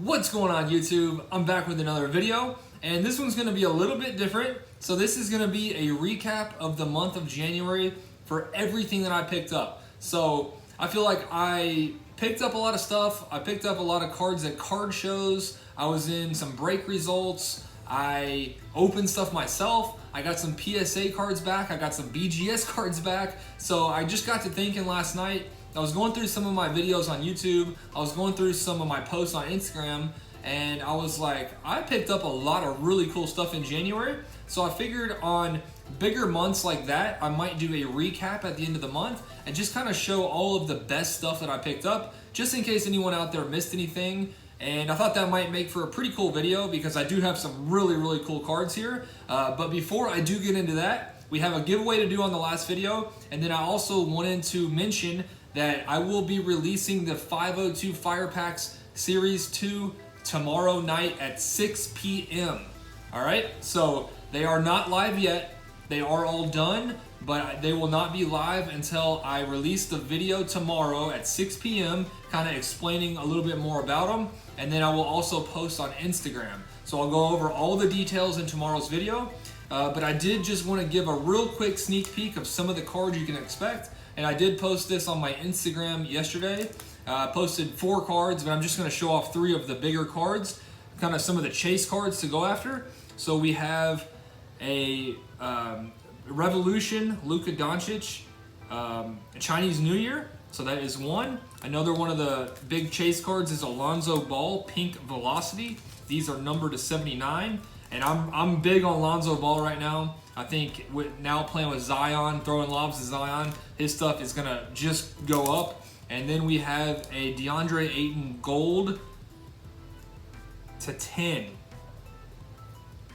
What's going on YouTube? I'm back with another video, and this one's going to be a little bit different. So this is going to be a recap of the month of January for everything that I picked up. So I feel like I picked up a lot of stuff. I picked up a lot of cards at card shows. I was in some break results. I opened stuff myself. I got some PSA cards back. I got some BGS cards back. So I just got to thinking last night. I was going through some of my videos on YouTube. I was going through some of my posts on Instagram, and I was like, I picked up a lot of really cool stuff in January. So I figured on bigger months like that, I might do a recap at the end of the month and just kind of show all of the best stuff that I picked up, just in case anyone out there missed anything. And I thought that might make for a pretty cool video because I do have some really cool cards here. But before I do get into that, we have a giveaway to do on the last video. And then I also wanted to mention that I will be releasing the 502 Fire Packs Series 2 tomorrow night at 6 p.m. All right, so they are not live yet. They are all done, but they will not be live until I release the video tomorrow at 6 p.m. kind of explaining a little bit more about them. And then I will also post on Instagram. So I'll go over all the details in tomorrow's video. But I did just want to give a real quick sneak peek of some of the cards you can expect. And I did post this on my Instagram yesterday. I posted 4 cards, but I'm just going to show off 3 of the bigger cards, kind of some of the chase cards to go after. So we have a Revolution, Luka Doncic, Chinese New Year. So that is one. Another one of the big chase cards is Alonzo Ball, Pink Velocity. These are numbered to 79. And I'm big on Lonzo Ball right now. I think now playing with Zion, throwing lobs to Zion, his stuff is going to just go up. And then we have a DeAndre Ayton gold to 10.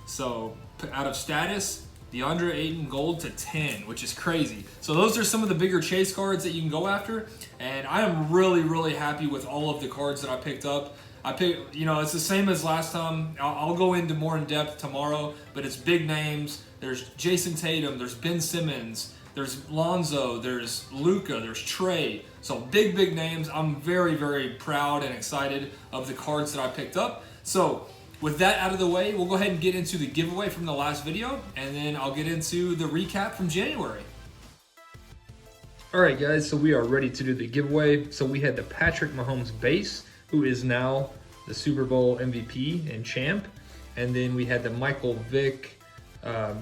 So out of status, DeAndre Ayton gold to 10, which is crazy. So those are some of the bigger chase cards that you can go after. And I am really happy with all of the cards that I picked up. It's the same as last time. I'll go into more in depth tomorrow, but it's big names. There's Jason Tatum, there's Ben Simmons, there's Lonzo, there's Luka, there's Trey. So big names. I'm very proud and excited of the cards that I picked up. So with that out of the way, we'll go ahead and get into the giveaway from the last video, and then I'll get into the recap from January. All right, guys, so we are ready to do the giveaway. So we had the Patrick Mahomes base, who is now the Super Bowl MVP and champ. And then we had the Michael Vick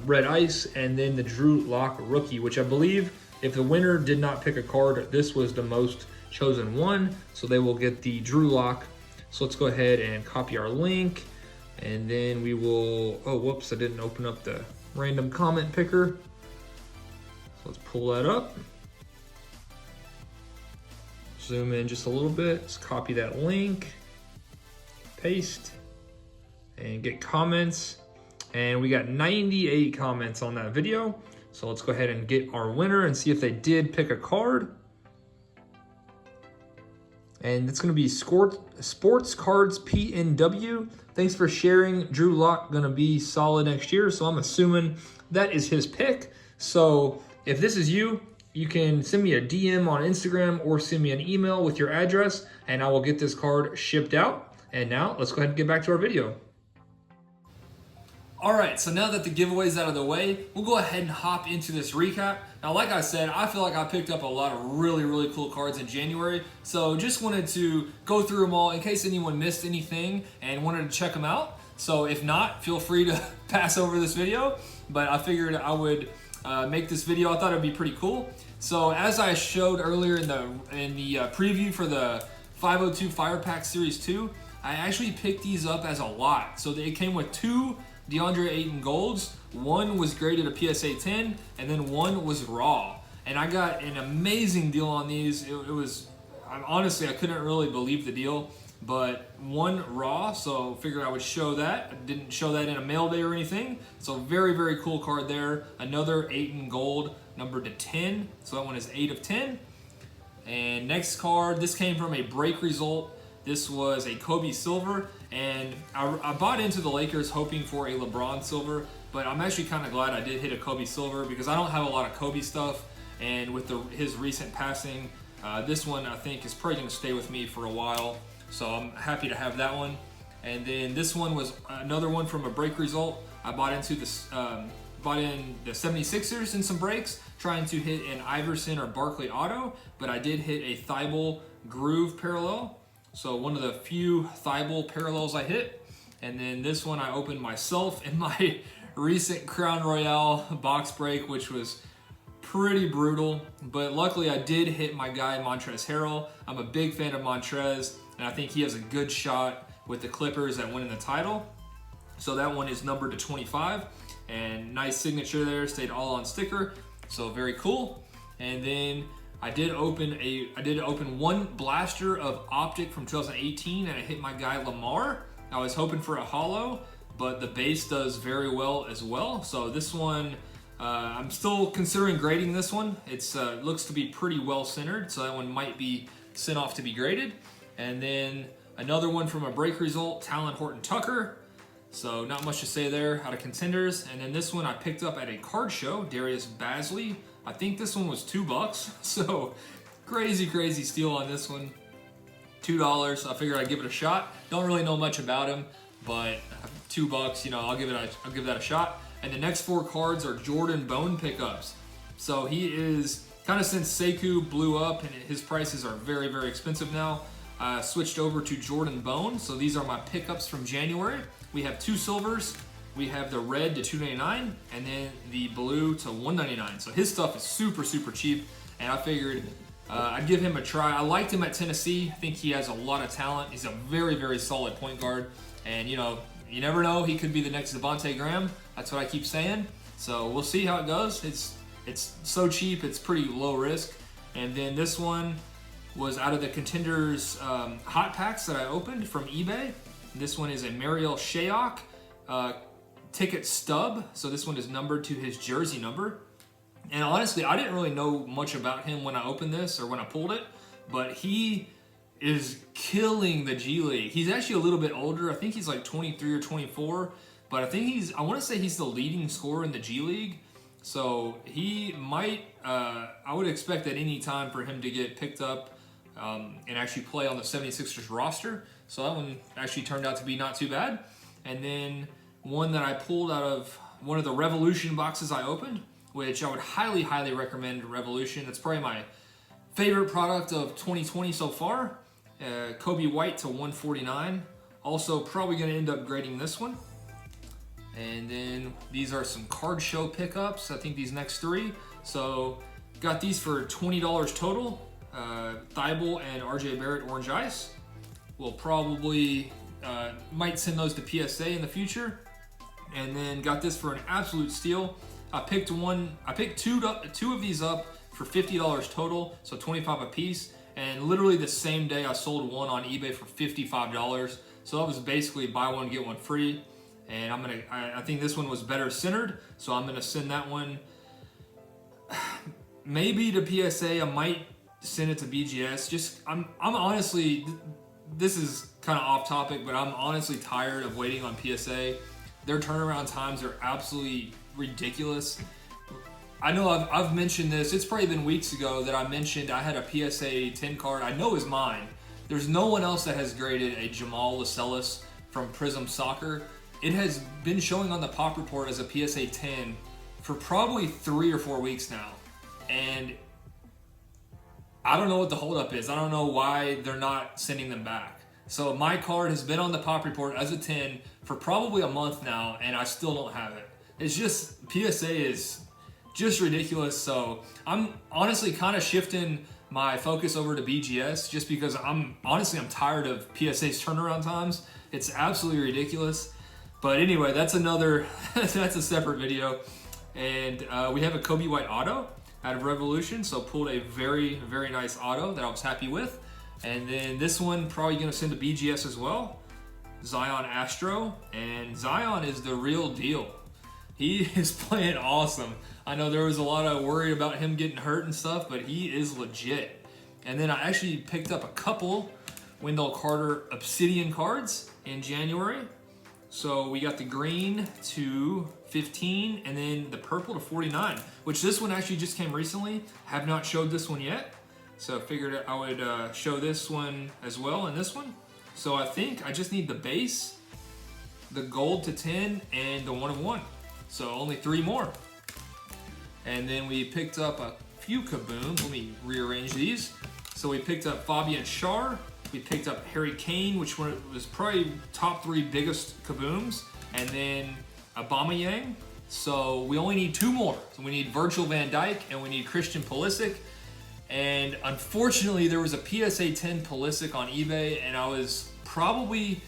Red Ice, and then the Drew Lock rookie, which I believe if the winner did not pick a card, this was the most chosen one. So they will get the Drew Lock. So let's go ahead and copy our link. And then we will, oh, whoops, I didn't open up the random comment picker. So let's pull that up. Zoom in just a little bit. Let's copy that link, paste, and get comments. And we got 98 comments on that video. So let's go ahead and get our winner and see if they did pick a card. And it's going to be Sports Cards PNW. Thanks for sharing. Drew Lock going to be solid next year. So I'm assuming that is his pick. So if this is you, you can send me a DM on Instagram or send me an email with your address, and I will get this card shipped out. And now let's go ahead and get back to our video. All right, so now that the giveaway is out of the way, we'll go ahead and hop into this recap. Now, like I said, I feel like I picked up a lot of really cool cards in January. So just wanted to go through them all in case anyone missed anything and wanted to check them out. So if not, feel free to pass over this video. But I figured I would make this video. I thought it'd be pretty cool. So as I showed earlier in the preview for the 502 Fire Pack Series 2, I actually picked these up as a lot. So it came with 2 DeAndre Ayton golds. One was graded a PSA 10, and then one was raw. And I got an amazing deal on these. Honestly, I couldn't really believe the deal, but one raw, so figured I would show that. I didn't show that in a mail day or anything. So very cool card there. Another Ayton gold, numbered to 10. So that one is 8 of 10. And next card, this came from a break result. This was a Kobe silver, and I bought into the Lakers hoping for a LeBron silver, but I'm actually kind of glad I did hit a Kobe silver because I don't have a lot of Kobe stuff, and with his recent passing, this one I think is probably going to stay with me for a while. So I'm happy to have that one. And then this one was another one from a break result. I bought into this, bought in the 76ers in some breaks, trying to hit an Iverson or Barkley auto, but I did hit a Thibault groove parallel. So one of the few Thibault parallels I hit. And then this one I opened myself in my recent Crown Royale box break, which was pretty brutal. But luckily I did hit my guy Montrezl Harrell. I'm a big fan of Montrez, and I think he has a good shot with the Clippers at winning the title. So that one is numbered to 25, and nice signature there, stayed all on sticker. So very cool. And then I did open one blaster of Optic from 2018, and I hit my guy Lamar. I was hoping for a holo, but the base does very well as well. So this one, I'm still considering grading this one. It's looks to be pretty well centered, so that one might be sent off to be graded. And then another one from a break result, Talent Horton Tucker. So not much to say there, out of contenders. And then this one I picked up at a card show, Darius Bazley. I think this one was $2, so crazy steal on this one. $2. I figured I'd give it a shot. Don't really know much about him, but $2, you know, I'll give that a shot. And the next 4 cards are Jordan Bowen pickups. So he is kind of, since Sekou blew up and his prices are very expensive now, switched over to Jordan Bowen. So these are my pickups from January. We have 2 silvers. We have the red to $2.99 and then the blue to $1.99. So his stuff is super cheap, and I figured I'd give him a try. I liked him at Tennessee. I think he has a lot of talent. He's a very solid point guard, and you know, you never know, he could be the next Devontae Graham. That's what I keep saying. So we'll see how it goes. It's so cheap, it's pretty low risk. And then this one was out of the Contenders hot packs that I opened from eBay. This one is a Marial Shayok ticket stub. So this one is numbered to his jersey number. And honestly, I didn't really know much about him when I opened this or when I pulled it, but he is killing the G League. He's actually a little bit older. I think he's like 23 or 24, but I want to say he's the leading scorer in the G League. So he might, I would expect at any time for him to get picked up and actually play on the 76ers roster. So that one actually turned out to be not too bad. And then one that I pulled out of one of the Revolution boxes I opened, which I would highly recommend Revolution. It's probably my favorite product of 2020 so far. Kobe White to 149. Also probably going to end up grading this one. And then these are some card show pickups. I think these next 3. So got these for $20 total. Thibault and RJ Barrett Orange Ice. We'll probably might send those to PSA in the future. And then got this for an absolute steal. I picked two of these up for $50 total, so $25 a piece. And literally the same day I sold one on eBay for $55. So that was basically buy one get one free. And I think this one was better centered, so I'm gonna send that one maybe to PSA. I might send it to BGS. I'm honestly, this is kind of off topic, but I'm honestly tired of waiting on PSA. Their turnaround times are absolutely ridiculous. I know I've mentioned this. It's probably been weeks ago that I mentioned I had a PSA 10 card. I know is mine. There's no one else that has graded a Jamal Lascelles from Prism Soccer. It has been showing on the Pop Report as a PSA 10 for probably 3 or 4 weeks now. And I don't know what the holdup is. I don't know why they're not sending them back. So my card has been on the Pop Report as a 10 for probably a month now, and I still don't have it. It's just, PSA is just ridiculous. So I'm honestly kind of shifting my focus over to BGS just because I'm tired of PSA's turnaround times. It's absolutely ridiculous. But anyway, that's a separate video. And we have a Kobe White auto out of Revolution. So pulled a very nice auto that I was happy with. And then this one probably gonna send to BGS as well. Zion Astro, and Zion is the real deal. He is playing awesome. I know there was a lot of worry about him getting hurt and stuff, but he is legit. And then I actually picked up a couple Wendell Carter Obsidian cards in January. So we got the green to 15 and then the purple to 49, which this one actually just came recently. Have not showed this one yet. So I figured I would show this one as well and this one. So I think I just need the base, the gold to 10, and the 1 of 1. So only 3 more. And then we picked up a few kabooms. Let me rearrange these. So we picked up Fabian Schär. We picked up Harry Kane, which was probably top 3 biggest kabooms. And then Aubameyang. So we only need 2 more. So we need Virgil van Dijk and we need Christian Pulisic. And unfortunately, there was a PSA 10 Pulisic on eBay, and I was probably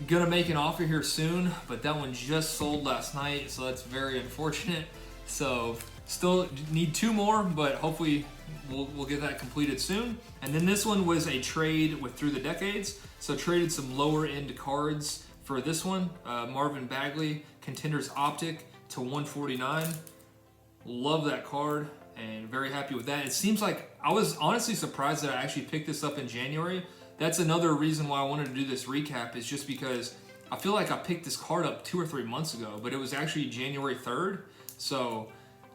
gonna make an offer here soon, but that one just sold last night, so that's very unfortunate. So still need 2 more, but hopefully we'll get that completed soon. And then this one was a trade with Through the Decades. So traded some lower end cards for this one. Marvin Bagley, Contenders Optic to 149. Love that card and very happy with that. It seems like I was honestly surprised that I actually picked this up in January. That's another reason why I wanted to do this recap, is just because I feel like I picked this card up 2 or 3 months ago, but it was actually January 3rd. So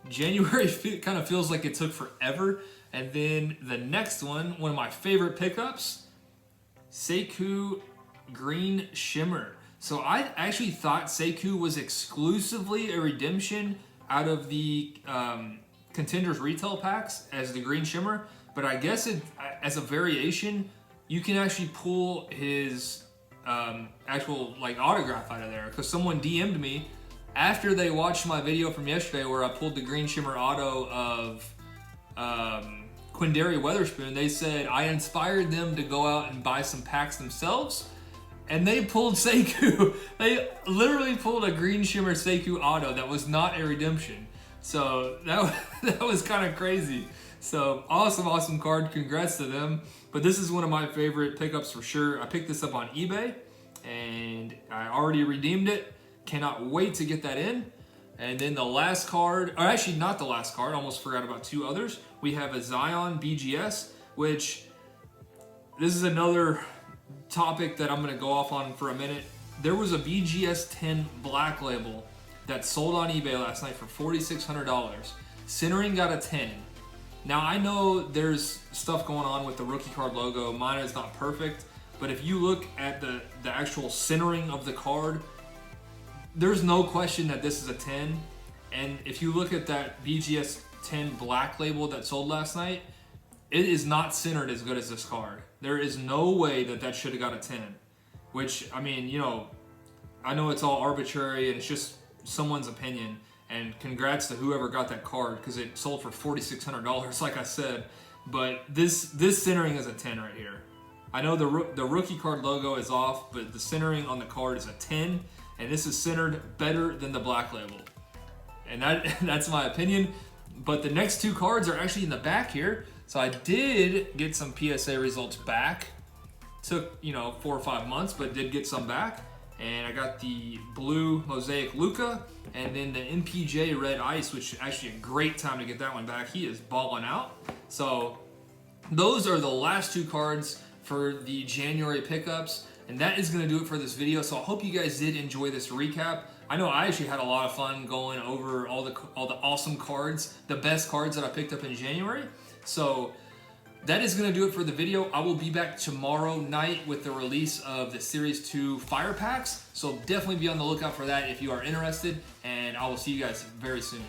January kind of feels like it took forever. And then the next one of my favorite pickups, Sekou Green Shimmer. So I actually thought Sekou was exclusively a redemption out of the Contenders retail packs as the Green Shimmer, but I guess as a variation, you can actually pull his actual like autograph out of there, because someone DM'd me after they watched my video from yesterday where I pulled the Green Shimmer auto of Quindary Weatherspoon. They said I inspired them to go out and buy some packs themselves, and they pulled Sekou. They literally pulled a Green Shimmer Sekou auto that was not a redemption. So that was kind of crazy. So awesome card. Congrats to them. But this is one of my favorite pickups for sure. I picked this up on eBay and I already redeemed it. Cannot wait to get that in. And then the last card, or actually not the last card, almost forgot about 2 others. We have a Zion BGS, which this is another topic that I'm going to go off on for a minute. There was a BGS 10 black label that sold on eBay last night for $4,600. Centering got a 10. Now I know there's stuff going on with the rookie card logo. Mine is not perfect, but if you look at the actual centering of the card, there's no question that this is a 10. And if you look at that BGS 10 black label that sold last night, it is not centered as good as this card. There is no way that should have got a 10. Which, I mean, you know, I know it's all arbitrary and it's just someone's opinion, and congrats to whoever got that card, because it sold for $4,600 like I said. But this centering is a 10 right here. I know the rookie card logo is off, but the centering on the card is a 10, and this is centered better than the black label, and that's my opinion. But the next 2 cards are actually in the back here, so I did get some PSA results back. Took 4 or 5 months, but did get some back. And I got the blue Mosaic Luka, and then the MPJ Red Ice, which is actually a great time to get that one back. He is balling out. So those are the last 2 cards for the January pickups, and that is going to do it for this video. So I hope you guys did enjoy this recap. I know I actually had a lot of fun going over all the awesome cards, the best cards that I picked up in January. So that is going to do it for the video. I will be back tomorrow night with the release of the Series 2 Fire Packs. So definitely be on the lookout for that if you are interested. And I will see you guys very soon.